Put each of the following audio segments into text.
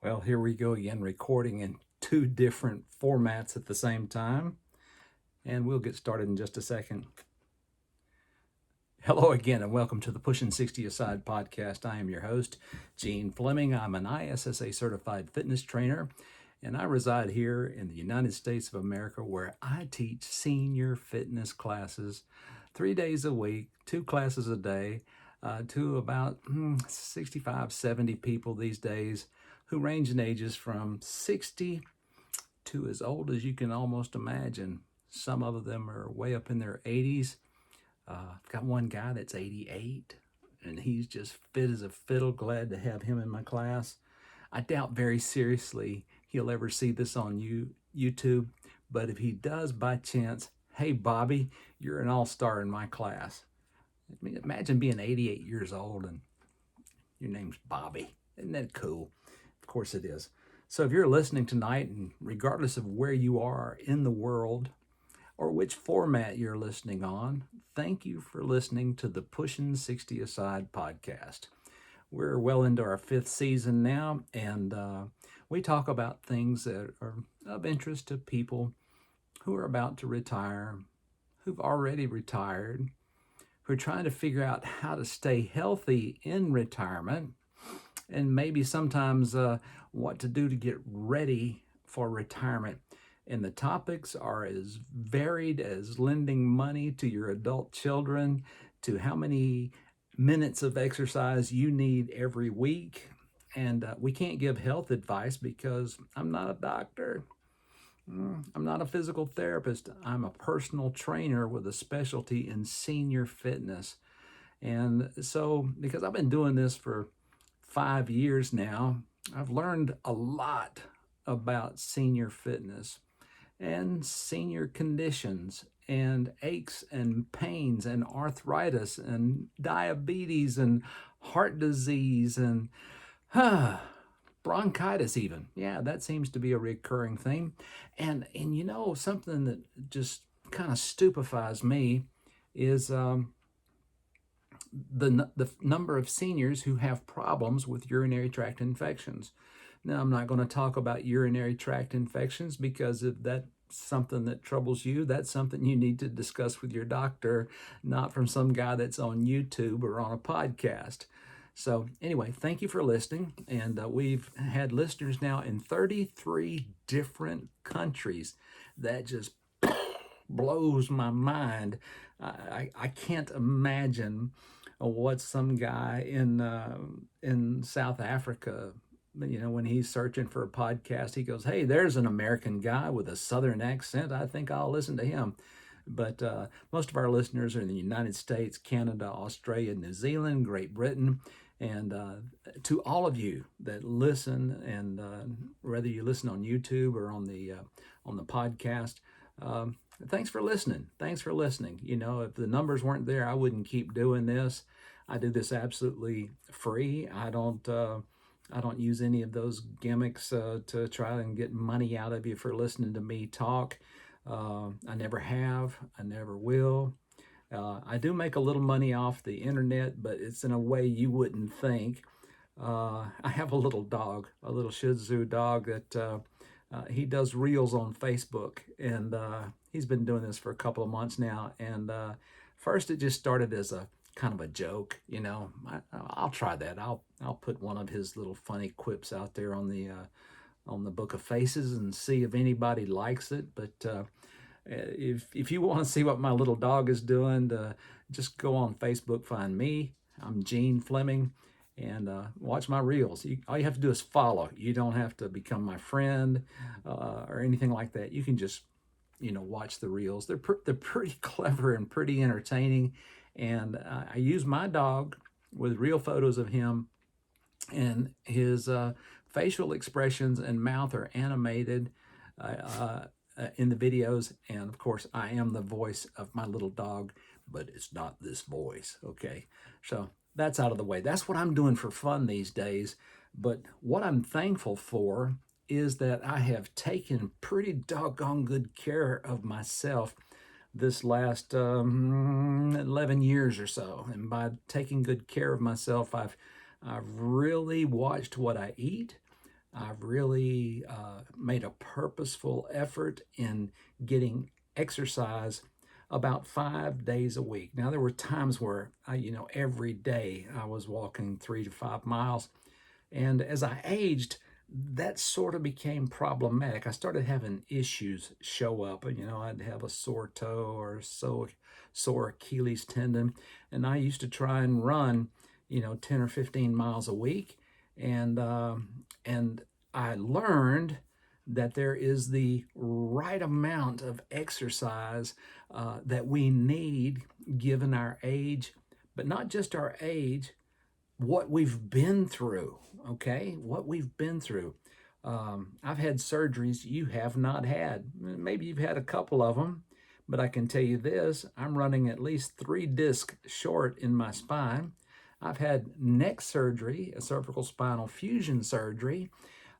Well, here we go again, recording in two different formats at the same time, and we'll get started in just a second. Hello again, and welcome to the Pushing 60 Aside podcast. I am your host, Gene Fleming. I'm an ISSA certified fitness trainer, and I reside here in the United States of America where I teach senior fitness classes 3 days a week, two classes a day, to about 65, 70 people these days who range in ages from 60 to as old as you can almost imagine. Some of them are way up in their 80s. I've got one guy that's 88 and he's just fit as a fiddle. Glad to have him in my class. I doubt very seriously he'll ever see this on YouTube, but if he does by chance, hey Bobby, you're an all-star in my class. I mean, imagine being 88 years old and your name's Bobby. Isn't that cool? Of course it is. So if you're listening tonight, and regardless of where you are in the world or which format you're listening on, thank you for listening to the Pushing 60 Aside podcast. We're well into our fifth season now, and we talk about things that are of interest to people who are about to retire, who've already retired, who are trying to figure out how to stay healthy in retirement, and maybe sometimes what to do to get ready for retirement. And the topics are as varied as lending money to your adult children, to how many minutes of exercise you need every week. And we can't give health advice because I'm not a doctor. I'm not a physical therapist. I'm a personal trainer with a specialty in senior fitness. And so, because I've been doing this for 5 years now, I've learned a lot about senior fitness and senior conditions and aches and pains and arthritis and diabetes and heart disease and bronchitis even. Yeah, that seems to be a recurring theme. And you know, something that just kind of stupefies me is the number of seniors who have problems with urinary tract infections. Now, I'm not going to talk about urinary tract infections because if that's something that troubles you, that's something you need to discuss with your doctor, not from some guy that's on YouTube or on a podcast. So, anyway, thank you for listening. And we've had listeners now in 33 different countries. That just blows my mind. I can't imagine what some guy in South Africa, when he's searching for a podcast, he goes, "Hey, there's an American guy with a Southern accent. I think I'll listen to him." But most of our listeners are in the United States, Canada, Australia, New Zealand, Great Britain. And to all of you that listen, and whether you listen on YouTube or on the podcast, thanks for listening. Thanks for listening. You know, if the numbers weren't there, I wouldn't keep doing this. I do this absolutely free. I don't use any of those gimmicks to try and get money out of you for listening to me talk. I never have. I never will. I do make a little money off the internet, but it's in a way you wouldn't think. I have a little dog, a little Shih Tzu dog that he does reels on Facebook, and he's been doing this for a couple of months now. And first, it just started as a kind of a joke, I'll try that. I'll put one of his little funny quips out there on the Book of Faces and see if anybody likes it. But if you want to see what my little dog is doing, just go on Facebook, find me. I'm Gene Fleming, and watch my reels. All you have to do is follow. You don't have to become my friend or anything like that. You can just watch the reels. They're pretty clever and pretty entertaining. And I use my dog with real photos of him, and his facial expressions and mouth are animated in the videos. And of course, I am the voice of my little dog, but it's not this voice. Okay, so that's out of the way. That's what I'm doing for fun these days. But what I'm thankful for is that I have taken pretty doggone good care of myself this last 11 years or so. And by taking good care of myself, I've really watched what I eat. I've really made a purposeful effort in getting exercise about 5 days a week. Now, there were times where every day I was walking 3 to 5 miles. And as I aged, that sort of became problematic. I started having issues show up. I'd have a sore toe or sore Achilles tendon. And I used to try and run, 10 or 15 miles a week. And I learned that there is the right amount of exercise that we need given our age, but not just our age, what we've been through, okay? What we've been through. I've had surgeries you have not had. Maybe you've had a couple of them, but I can tell you this, I'm running at least 3 discs short in my spine. I've had neck surgery, a cervical spinal fusion surgery,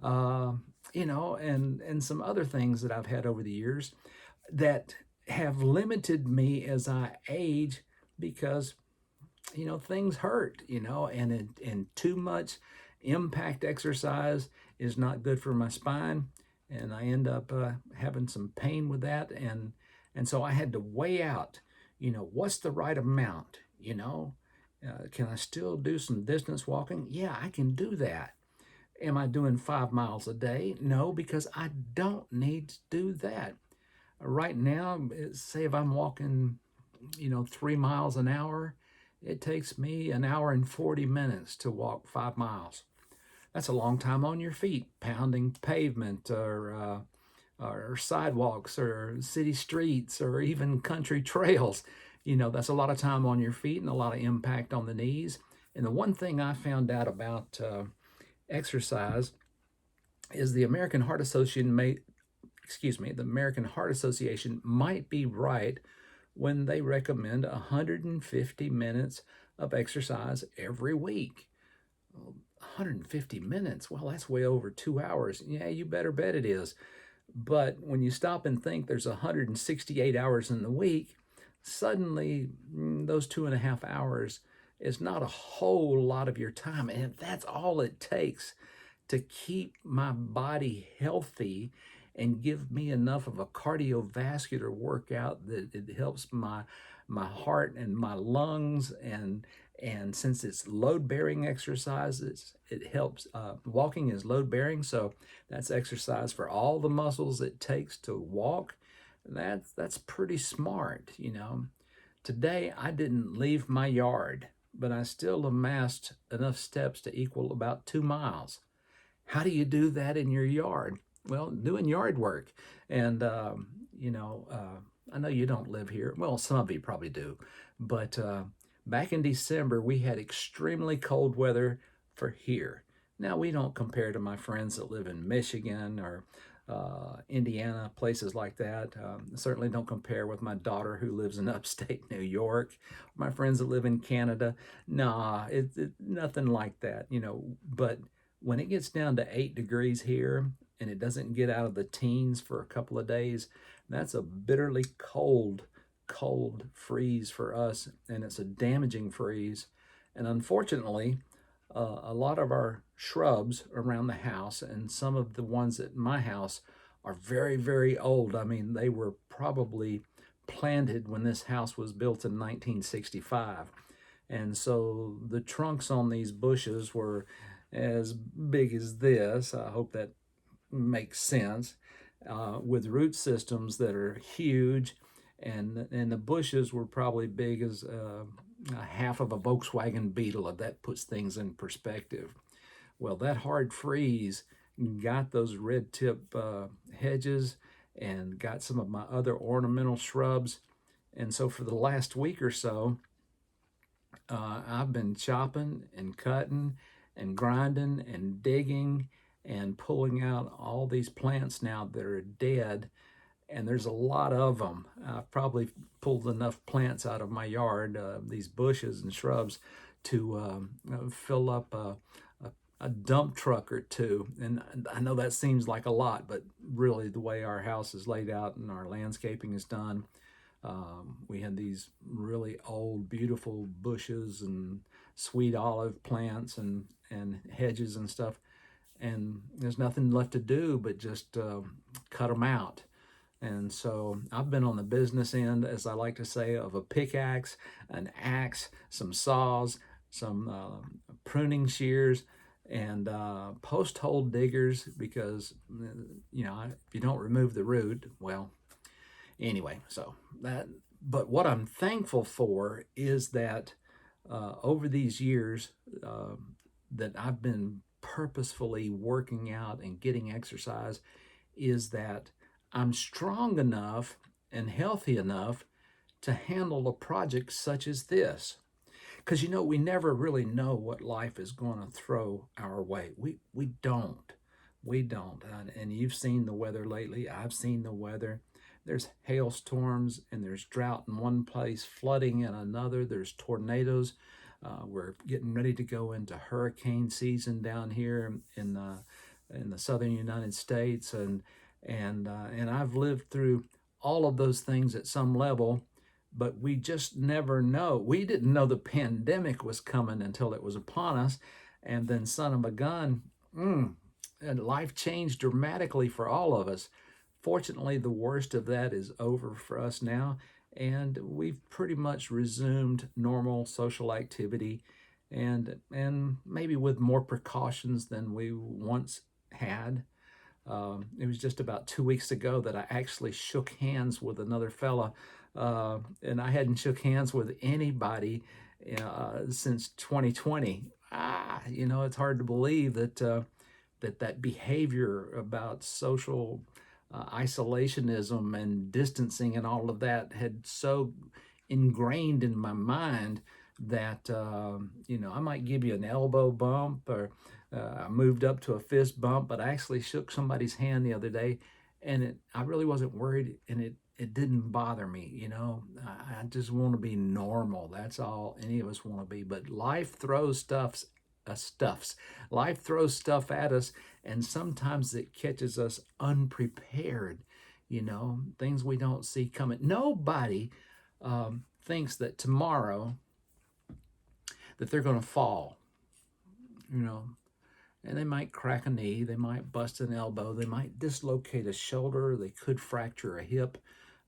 uh, and some other things that I've had over the years that have limited me as I age because things hurt, and too much impact exercise is not good for my spine, and I end up having some pain with that, and so I had to weigh out, what's the right amount, can I still do some distance walking? Yeah, I can do that. Am I doing 5 miles a day? No, because I don't need to do that. Right now, say if I'm walking, 3 miles an hour, it takes me an hour and 40 minutes to walk 5 miles. That's a long time on your feet, pounding pavement or sidewalks or city streets or even country trails. That's a lot of time on your feet and a lot of impact on the knees. And the one thing I found out about exercise is the American Heart Association might be right when they recommend 150 minutes of exercise every week. 150 minutes, well, that's way over 2 hours. Yeah, you better bet it is. But when you stop and think there's 168 hours in the week, suddenly those 2.5 hours is not a whole lot of your time. And if that's all it takes to keep my body healthy and give me enough of a cardiovascular workout that it helps my heart and my lungs, and since it's load bearing exercises, it helps. Walking is load bearing, so that's exercise for all the muscles it takes to walk. That's pretty smart. Today I didn't leave my yard, but I still amassed enough steps to equal about 2 miles. How do you do that in your yard? Well, doing yard work. And, I know you don't live here. Well, some of you probably do. But back in December, we had extremely cold weather for here. Now, we don't compare to my friends that live in Michigan or Indiana, places like that. Certainly don't compare with my daughter who lives in upstate New York, my friends that live in Canada. Nah, it's nothing like that, But when it gets down to 8 degrees here and it doesn't get out of the teens for a couple of days, that's a bitterly cold freeze for us, and it's a damaging freeze. And unfortunately, a lot of our shrubs around the house and some of the ones at my house are very, very old. I mean, they were probably planted when this house was built in 1965. And so the trunks on these bushes were as big as this. I hope that makes sense. With root systems that are huge, and the bushes were probably big as half of a Volkswagen Beetle, if that puts things in perspective. Well, that hard freeze got those red tip hedges and got some of my other ornamental shrubs. And so for the last week or so, I've been chopping and cutting and grinding and digging and pulling out all these plants now that are dead. And there's a lot of them. I've probably pulled enough plants out of my yard, these bushes and shrubs, to fill up a dump truck or two. And I know that seems like a lot, but really the way our house is laid out and our landscaping is done, we had these really old, beautiful bushes and sweet olive plants and hedges and stuff. and there's nothing left to do but just cut them out. And so I've been on the business end, as I like to say, of a pickaxe, an axe, some saws, some pruning shears, and post hole diggers, because if you don't remove the root, well, anyway. So that, but what I'm thankful for is that over these years that I've been purposefully working out and getting exercise, is that I'm strong enough and healthy enough to handle a project such as this. Because we never really know what life is going to throw our way. We don't. We don't. And you've seen the weather lately. I've seen the weather. There's hailstorms and there's drought in one place, flooding in another. There's tornadoes. We're getting ready to go into hurricane season down here in the southern United States, and I've lived through all of those things at some level, but we just never know. We didn't know the pandemic was coming until it was upon us, and then son of a gun, and life changed dramatically for all of us. Fortunately, the worst of that is over for us now, and we've pretty much resumed normal social activity, and maybe with more precautions than we once had. It was just about 2 weeks ago that I actually shook hands with another fella, and I hadn't shook hands with anybody since 2020. It's hard to believe that behavior about social isolationism and distancing and all of that had so ingrained in my mind that I might give you an elbow bump, or I moved up to a fist bump, but I actually shook somebody's hand the other day, and I really wasn't worried, and it didn't bother me. I just want to be normal. That's all any of us want to be. But life throws life throws stuff at us, and sometimes it catches us unprepared. Things we don't see coming. Nobody thinks that tomorrow that they're going to fall. And they might crack a knee, they might bust an elbow, they might dislocate a shoulder, they could fracture a hip.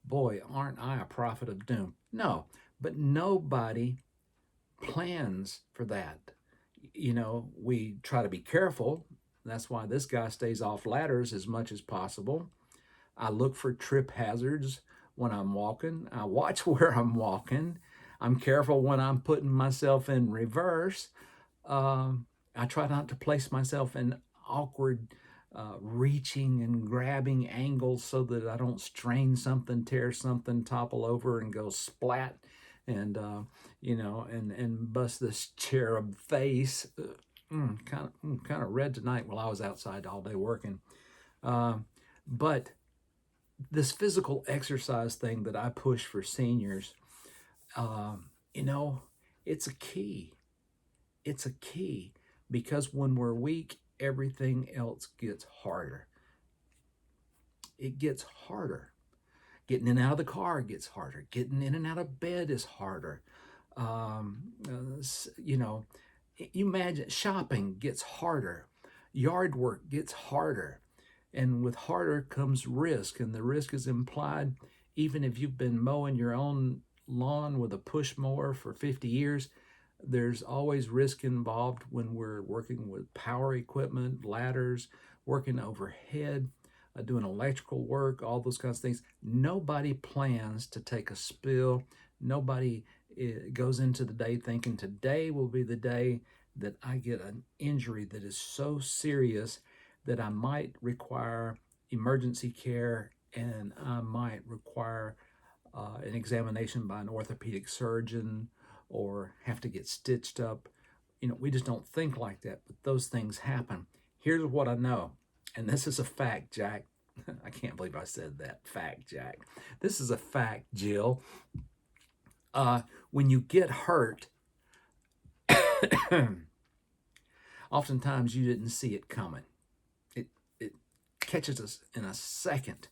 Boy, aren't I a prophet of doom? No, but nobody plans for that. We try to be careful. That's why this guy stays off ladders as much as possible. I look for trip hazards when I'm walking. I watch where I'm walking. I'm careful when I'm putting myself in reverse. I try not to place myself in awkward reaching and grabbing angles so that I don't strain something, tear something, topple over and go splat, and and bust this cherub face. Kind of red tonight. Well, I was outside all day working, but this physical exercise thing that I push for seniors, it's a key. It's a key, because when we're weak, everything else gets harder. It gets harder. Getting in and out of the car gets harder. Getting in and out of bed is harder. You imagine shopping gets harder. Yard work gets harder. And with harder comes risk. And the risk is implied. Even if you've been mowing your own lawn with a push mower for 50 years, there's always risk involved when we're working with power equipment, ladders, working overhead, doing electrical work, all those kinds of things. Nobody plans to take a spill. Nobody goes into the day thinking today will be the day that I get an injury that is so serious that I might require emergency care, and I might require an examination by an orthopedic surgeon, or have to get stitched up. We just don't think like that, but those things happen. Here's what I know, and this is a fact, Jack. I can't believe I said that. Fact, Jack. This is a fact, Jill. When you get hurt, oftentimes you didn't see it coming. It catches us in a second.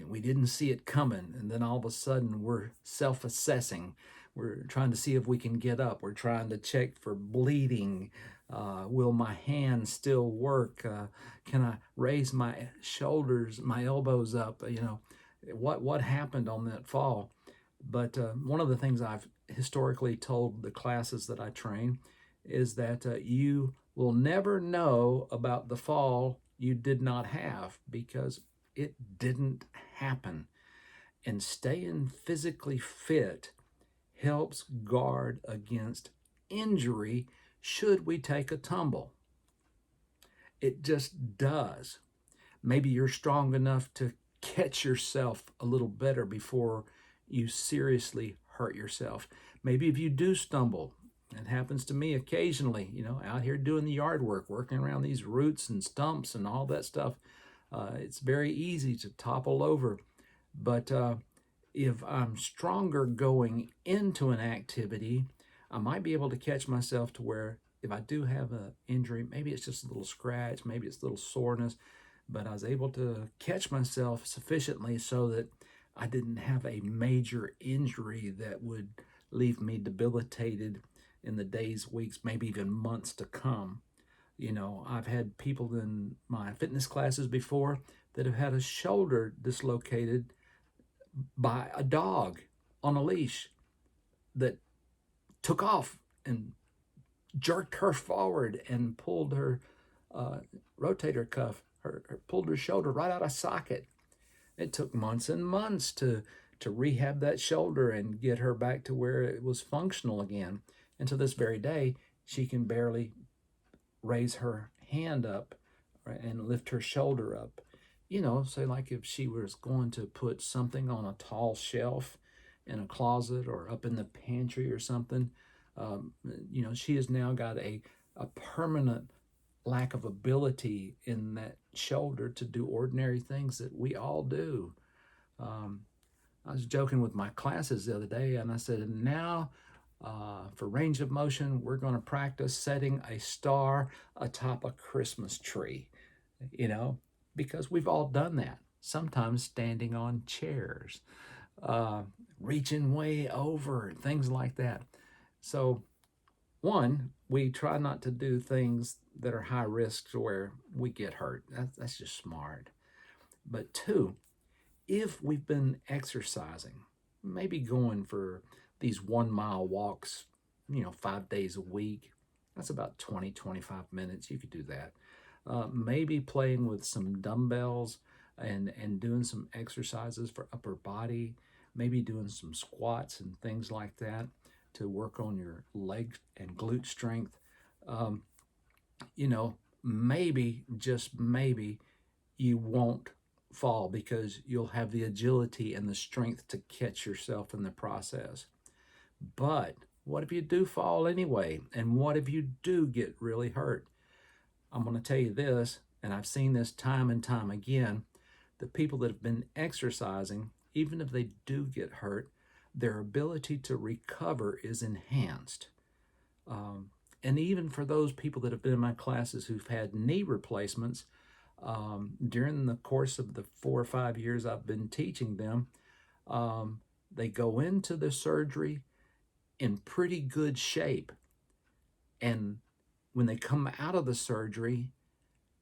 We didn't see it coming, and then all of a sudden we're self-assessing. We're trying to see if we can get up. We're trying to check for bleeding. Will my hands still work? Can I raise my shoulders, my elbows up? What happened on that fall? But one of the things I've historically told the classes that I train is that you will never know about the fall you did not have because it didn't happen. And staying physically fit helps guard against injury should we take a tumble. It just does. Maybe you're strong enough to catch yourself a little better before you seriously hurt yourself. Maybe if you do stumble, it happens to me occasionally, out here doing the yard work, working around these roots and stumps and all that stuff. It's very easy to topple over. But if I'm stronger going into an activity, I might be able to catch myself to where if I do have an injury, maybe it's just a little scratch, maybe it's a little soreness, but I was able to catch myself sufficiently so that I didn't have a major injury that would leave me debilitated in the days, weeks, maybe even months to come. I've had people in my fitness classes before that have had a shoulder dislocated by a dog on a leash that took off and jerked her forward and pulled her rotator cuff, pulled her shoulder right out of socket. It took months and months to rehab that shoulder and get her back to where it was functional again. And to this very day, she can barely raise her hand up and lift her shoulder up. Say like if she was going to put something on a tall shelf in a closet or up in the pantry or something, she has now got a permanent lack of ability in that shoulder to do ordinary things that we all do. I was joking with my classes the other day, and I said, now for range of motion, we're going to practice setting a star atop a Christmas tree, because we've all done that. Sometimes standing on chairs, reaching way over, things like that. So, one, we try not to do things that are high risk to where we get hurt. That's just smart. But two, if we've been exercising, maybe going for these 1 mile walks, 5 days a week, that's about 20, 25 minutes. You could do that. Maybe playing with some dumbbells and doing some exercises for upper body, maybe doing some squats and things like that to work on your leg and glute strength. Maybe, just maybe, you won't fall because you'll have the agility and the strength to catch yourself in the process. But what if you do fall anyway? And what if you do get really hurt? I'm going to tell you this, and I've seen this time and time again. The people that have been exercising, even if they do get hurt, their ability to recover is enhanced. And even for those people that have been in my classes who've had knee replacements, during the course of the 4 or 5 years I've been teaching them, they go into the surgery in pretty good shape. And when they come out of the surgery,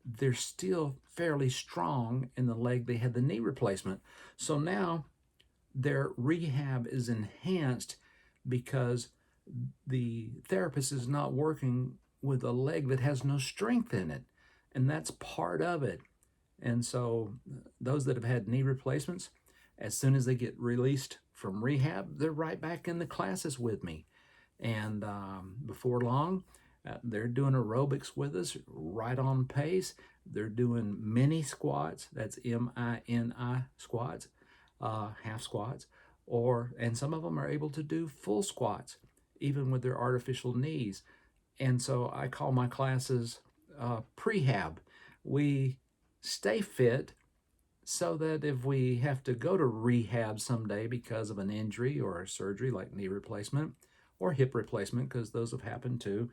they're still fairly strong in the leg they had the knee replacement. So now their rehab is enhanced because the therapist is not working with a leg that has no strength in it. And that's part of it. And so those that have had knee replacements, as soon as they get released from rehab, they're right back in the classes with me. And before long, they're doing aerobics with us, right on pace. They're doing mini squats, that's MINI squats, half squats, and some of them are able to do full squats, even with their artificial knees. And so I call my classes prehab. We stay fit so that if we have to go to rehab someday because of an injury or a surgery like knee replacement or hip replacement, because those have happened too,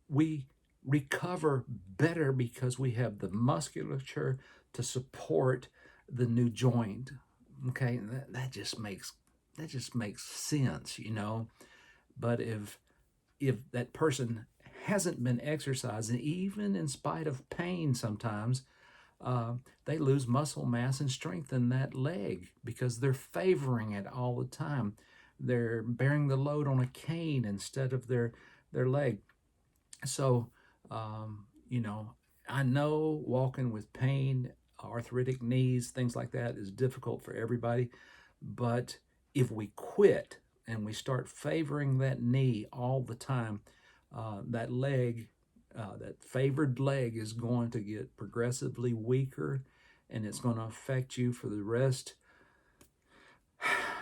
we recover better because we have the musculature to support the new joint. Okay, that just makes that just makes sense, But if that person hasn't been exercising, even in spite of pain sometimes, they lose muscle mass and strength in that leg because they're favoring it all the time. They're bearing the load on a cane instead of their leg. So, I know walking with pain, arthritic knees, things like that is difficult for everybody. But if we quit and we start favoring that knee all the time, that leg, that favored leg is going to get progressively weaker, and it's going to affect you for the rest.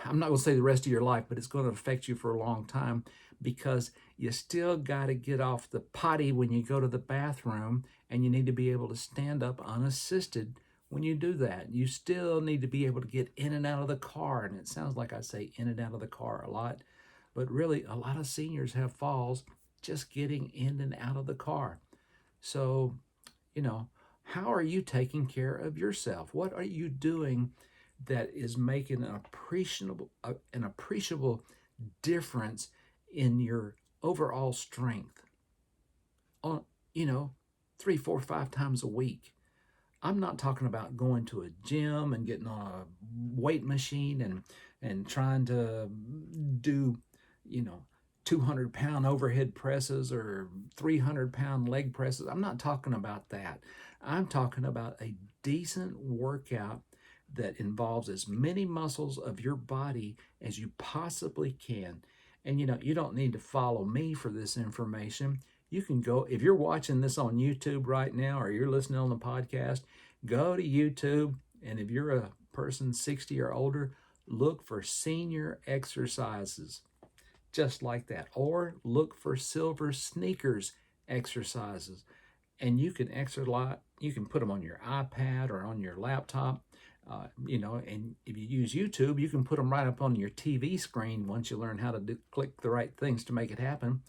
I'm not going to say the rest of your life, but it's going to affect you for a long time, because you still got to get off the potty when you go to the bathroom, and you need to be able to stand up unassisted when you do that. You still need to be able to get in and out of the car. And it sounds like I say in and out of the car a lot, but really a lot of seniors have falls just getting in and out of the car. So, how are you taking care of yourself? What are you doing that is making an appreciable difference in your overall strength on, 3, 4, 5 times a week? I'm not talking about going to a gym and getting on a weight machine and trying to do, you know, 200-pound overhead presses or 300-pound leg presses. I'm not talking about that. I'm talking about a decent workout that involves as many muscles of your body as you possibly can. And you don't need to follow me for this information. You can go, if you're watching this on YouTube right now or you're listening on the podcast, go to YouTube. And if you're a person 60 or older, look for senior exercises just like that. Or look for Silver Sneakers exercises. And you can put them on your iPad or on your laptop. And if you use YouTube, you can put them right up on your TV screen once you learn how to click the right things to make it happen.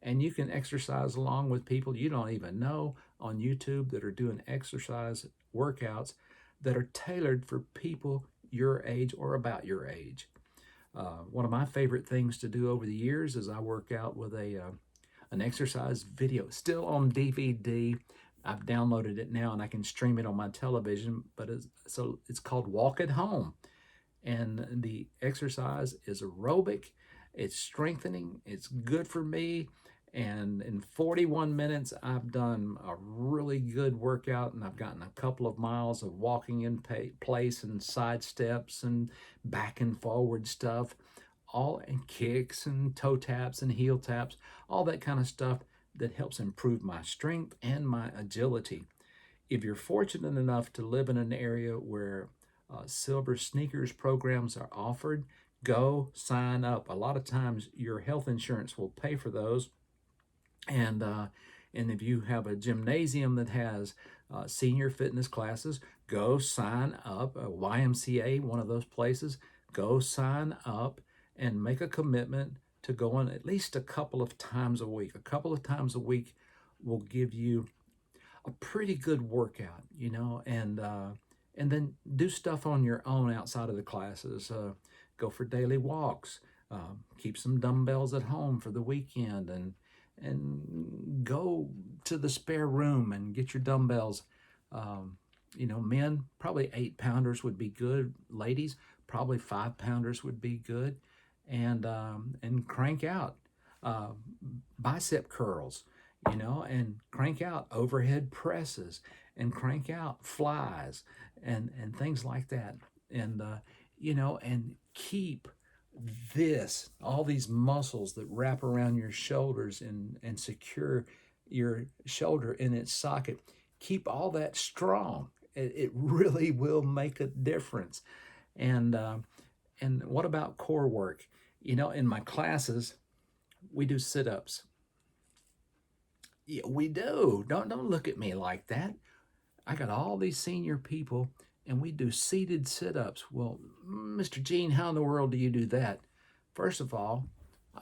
And you can exercise along with people you don't even know on YouTube that are doing exercise workouts that are tailored for people your age or about your age. One of my favorite things to do over the years is I work out with an exercise video, still on DVD. I've downloaded it now and I can stream it on my television, but it's called Walk at Home. And the exercise is aerobic, it's strengthening, it's good for me. And in 41 minutes, I've done a really good workout, and I've gotten a couple of miles of walking in place and side steps and back and forward stuff, all and kicks and toe taps and heel taps, all that kind of stuff that helps improve my strength and my agility. If you're fortunate enough to live in an area where Silver Sneakers programs are offered, go sign up. A lot of times your health insurance will pay for those. And if you have a gymnasium that has senior fitness classes, go sign up. A YMCA, one of those places, go sign up and make a commitment to going at least a couple of times a week. A couple of times a week will give you a pretty good workout, and then do stuff on your own outside of the classes. Go for daily walks. Keep some dumbbells at home for the weekend, and go to the spare room and get your dumbbells. Men, probably 8-pounders would be good. Ladies, probably 5-pounders would be good. And crank out bicep curls, and crank out overhead presses, and crank out flies, and things like that. And and keep all these muscles that wrap around your shoulders and secure your shoulder in its socket. Keep all that strong. It really will make a difference. And what about core work? In my classes, we do sit-ups. Yeah, we do. Don't look at me like that. I got all these senior people, and we do seated sit-ups. Well, Mr. Gene, how in the world do you do that? First of all,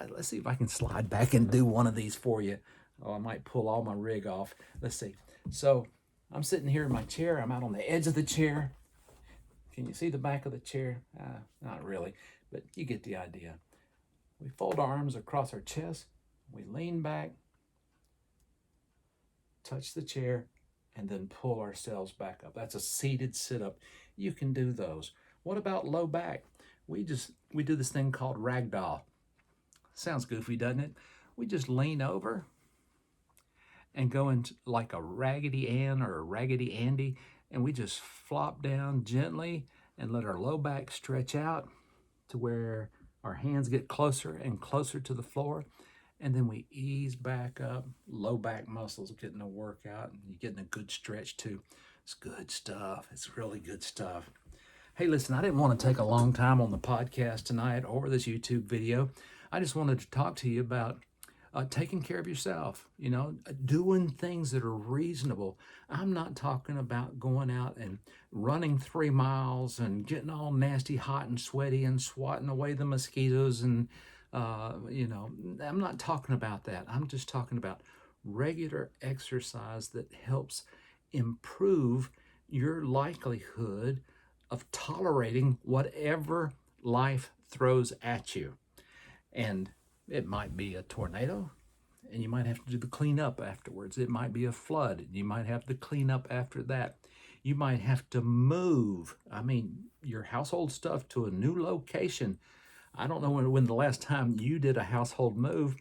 let's see if I can slide back and do one of these for you. Oh, I might pull all my rig off. Let's see. So I'm sitting here in my chair. I'm out on the edge of the chair. Can you see the back of the chair? Not really. but you get the idea. We fold our arms across our chest, we lean back, touch the chair, and then pull ourselves back up. That's a seated sit-up. You can do those. What about low back? We do this thing called ragdoll. Sounds goofy, doesn't it? We just lean over and go into like a Raggedy Ann or a Raggedy Andy, and we just flop down gently and let our low back stretch out to where our hands get closer and closer to the floor. And then we ease back up. Low back muscles getting a workout, and you're getting a good stretch too. It's good stuff. It's really good stuff. Hey, listen, I didn't want to take a long time on the podcast tonight or this YouTube video. I just wanted to talk to you about taking care of yourself, doing things that are reasonable. I'm not talking about going out and running 3 miles and getting all nasty, hot, and sweaty and swatting away the mosquitoes. And, I'm not talking about that. I'm just talking about regular exercise that helps improve your likelihood of tolerating whatever life throws at you. And it might be a tornado, and you might have to do the cleanup afterwards. It might be a flood, and you might have to clean up after that. You might have to move, your household stuff to a new location. I don't know when the last time you did a household move.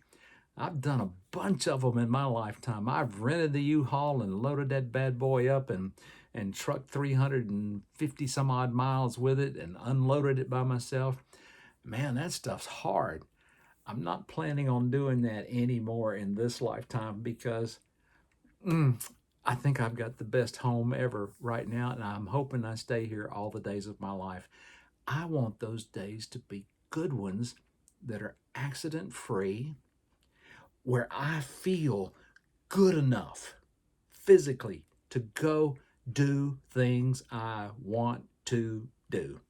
I've done a bunch of them in my lifetime. I've rented the U-Haul and loaded that bad boy up and trucked 350 some odd miles with it and unloaded it by myself. Man, that stuff's hard. I'm not planning on doing that anymore in this lifetime because I think I've got the best home ever right now, and I'm hoping I stay here all the days of my life. I want those days to be good ones that are accident-free, where I feel good enough physically to go do things I want to do.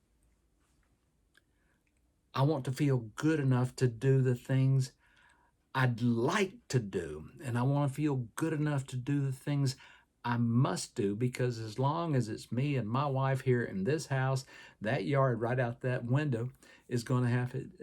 I want to feel good enough to do the things I'd like to do. And I want to feel good enough to do the things I must do, because as long as it's me and my wife here in this house, that yard right out that window is going to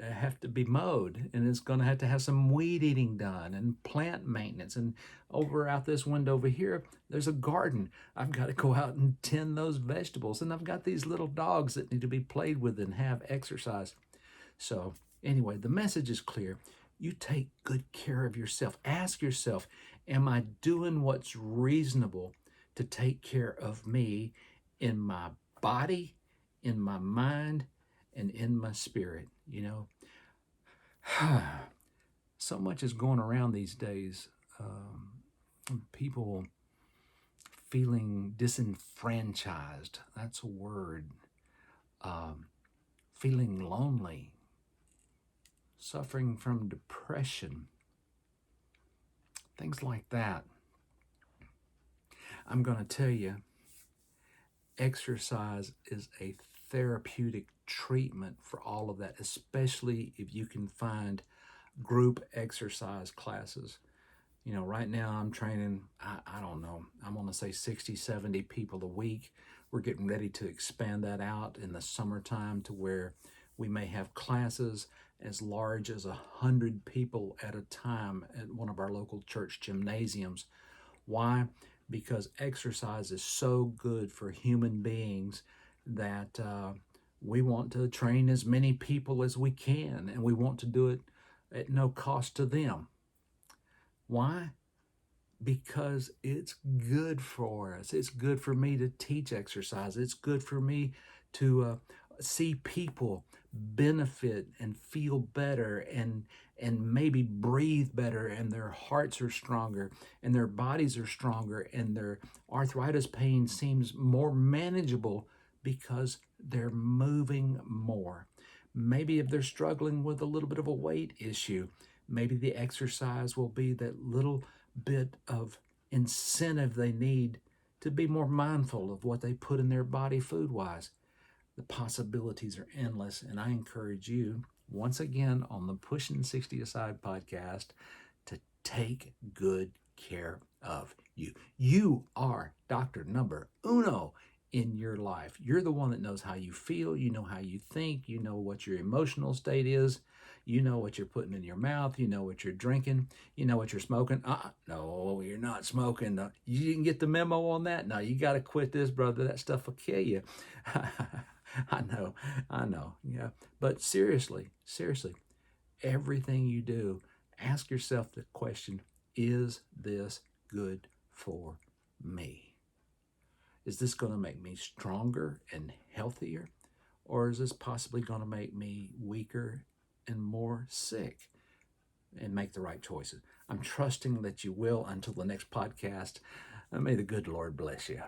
have to be mowed, and it's going to have some weed eating done and plant maintenance. And over out this window over here, there's a garden. I've got to go out and tend those vegetables. And I've got these little dogs that need to be played with and have exercise. So anyway, the message is clear. You take good care of yourself. Ask yourself, am I doing what's reasonable to take care of me in my body, in my mind, and in my spirit? So much is going around these days. People feeling disenfranchised. That's a word. Feeling lonely. Suffering from depression, things like that. I'm going to tell you, exercise is a therapeutic treatment for all of that, especially if you can find group exercise classes. Right now I'm training, I don't know, I'm going to say 60, 70 people a week. We're getting ready to expand that out in the summertime to where we may have classes as large as 100 people at a time at one of our local church gymnasiums. Why? Because exercise is so good for human beings that we want to train as many people as we can, and we want to do it at no cost to them. Why? Because it's good for us. It's good for me to teach exercise. It's good for me to see people benefit and feel better and maybe breathe better, and their hearts are stronger and their bodies are stronger and their arthritis pain seems more manageable because they're moving more. Maybe if they're struggling with a little bit of a weight issue, maybe the exercise will be that little bit of incentive they need to be more mindful of what they put in their body food-wise. The possibilities are endless, and I encourage you, once again, on the Pushing 60 Aside podcast, to take good care of you. You are Dr. Number Uno in your life. You're the one that knows how you feel, you know how you think, you know what your emotional state is, you know what you're putting in your mouth, you know what you're drinking, you know what you're smoking. No, you're not smoking. No, you didn't get the memo on that. No, you got to quit this, brother. That stuff will kill you. I know. Yeah. But seriously, everything you do, ask yourself the question, is this good for me? Is this going to make me stronger and healthier? Or is this possibly going to make me weaker and more sick? And make the right choices. I'm trusting that you will until the next podcast. May the good Lord bless you.